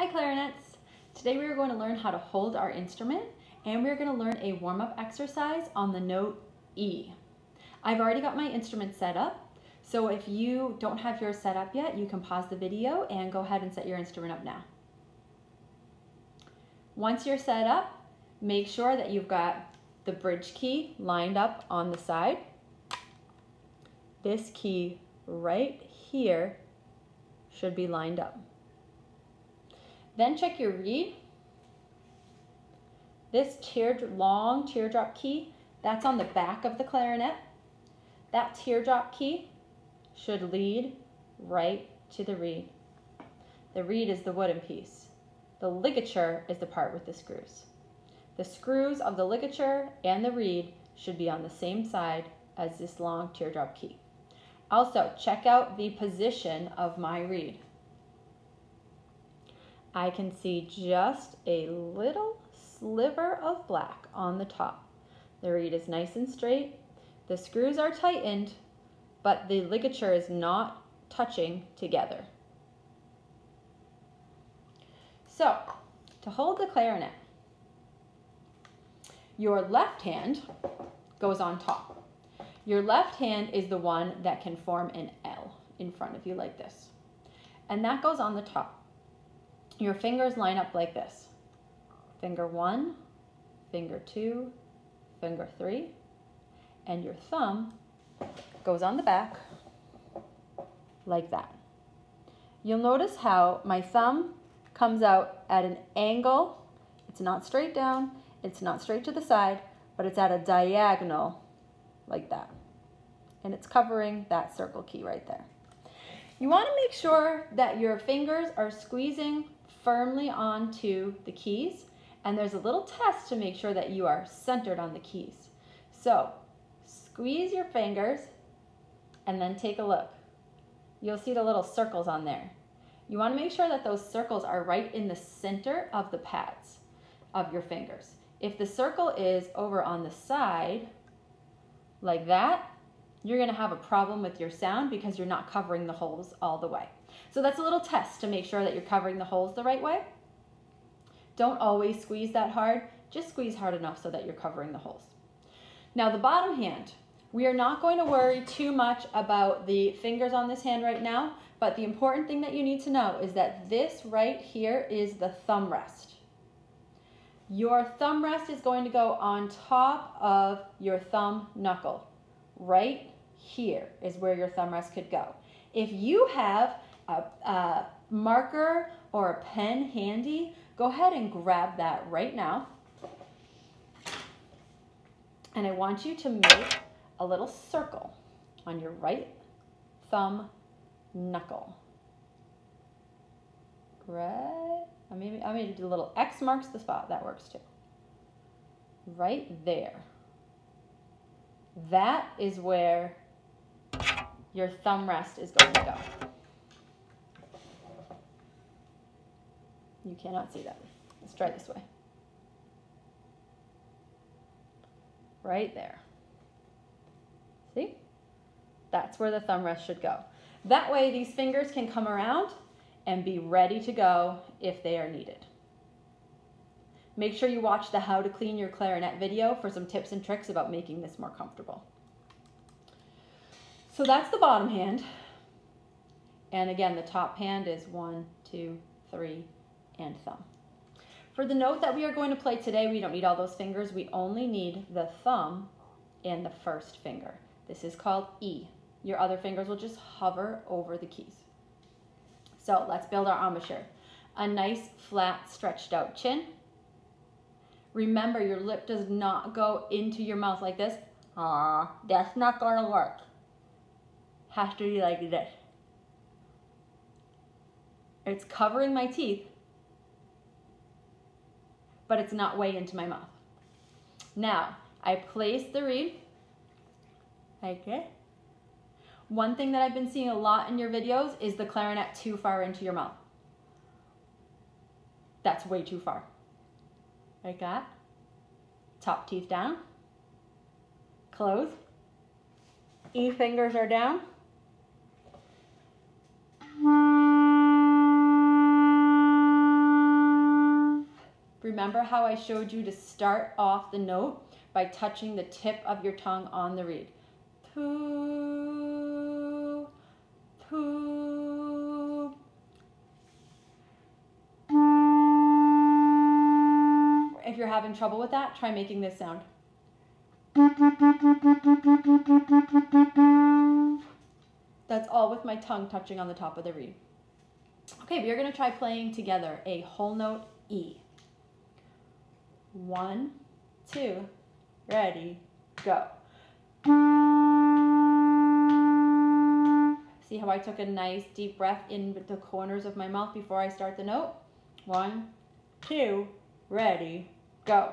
Hi clarinets! Today we are going to learn how to hold our instrument, and we're going to learn a warm-up exercise on the note E. I've already got my instrument set up, so if you don't have yours set up yet, you can pause the video and go ahead and set your instrument up now. Once you're set up, make sure that you've got the bridge key lined up on the side. This key right here should be lined up. Then check your reed. This long teardrop key, that's on the back of the clarinet. That teardrop key should lead right to the reed. The reed is the wooden piece. The ligature is the part with the screws. The screws of the ligature and the reed should be on the same side as this long teardrop key. Also, check out the position of my reed. I can see just a little sliver of black on the top. The reed is nice and straight. The screws are tightened, but the ligature is not touching together. So, to hold the clarinet, your left hand goes on top. Your left hand is the one that can form an L in front of you like this. And that goes on the top. Your fingers line up like this. Finger 1, finger 2, finger 3, and your thumb goes on the back like that. You'll notice how my thumb comes out at an angle. It's not straight down, it's not straight to the side, but it's at a diagonal like that. And it's covering that circle key right there. You want to make sure that your fingers are squeezing firmly onto the keys, and there's a little test to make sure that you are centered on the keys. So squeeze your fingers and then take a look. You'll see the little circles on there. You want to make sure that those circles are right in the center of the pads of your fingers. If the circle is over on the side like that, you're going to have a problem with your sound because you're not covering the holes all the way. So that's a little test to make sure that you're covering the holes the right way. Don't always squeeze that hard, just squeeze hard enough so that you're covering the holes. Now the bottom hand, we are not going to worry too much about the fingers on this hand right now, but the important thing that you need to know is that this right here is the thumb rest. Your thumb rest is going to go on top of your thumb knuckle. Right here is where your thumb rest could go. If you have a marker or a pen handy, go ahead and grab that right now. And I want you to make a little circle on your right thumb knuckle. Right, I may do a little X marks the spot, that works too. Right there. That is where your thumb rest is going to go. You cannot see that. Let's try this way. Right there. See? That's where the thumb rest should go. That way these fingers can come around and be ready to go if they are needed. Make sure you watch the How to Clean Your Clarinet video for some tips and tricks about making this more comfortable. So that's the bottom hand. And again, the top hand is 1, 2, 3, and thumb. For the note that we are going to play today, we don't need all those fingers. We only need the thumb and the first finger. This is called E. Your other fingers will just hover over the keys. So let's build our embouchure. A nice, flat, stretched out chin. Remember, your lip does not go into your mouth like this. That's not gonna work. Has to be like this. It's covering my teeth, but it's not way into my mouth. Now, I place the reed like this. One thing that I've been seeing a lot in your videos is the clarinet too far into your mouth. That's way too far. Like that. Top teeth down. Close. E fingers are down. remember how I showed you to start off the note by touching the tip of your tongue on the reed? Poo, poo. If you're having trouble with that, try making this sound. That's all with my tongue touching on the top of the reed. Okay, we are going to try playing together a whole note E. 1, 2, ready, go. See how I took a nice deep breath in the corners of my mouth before I start the note? 1, 2, ready, go.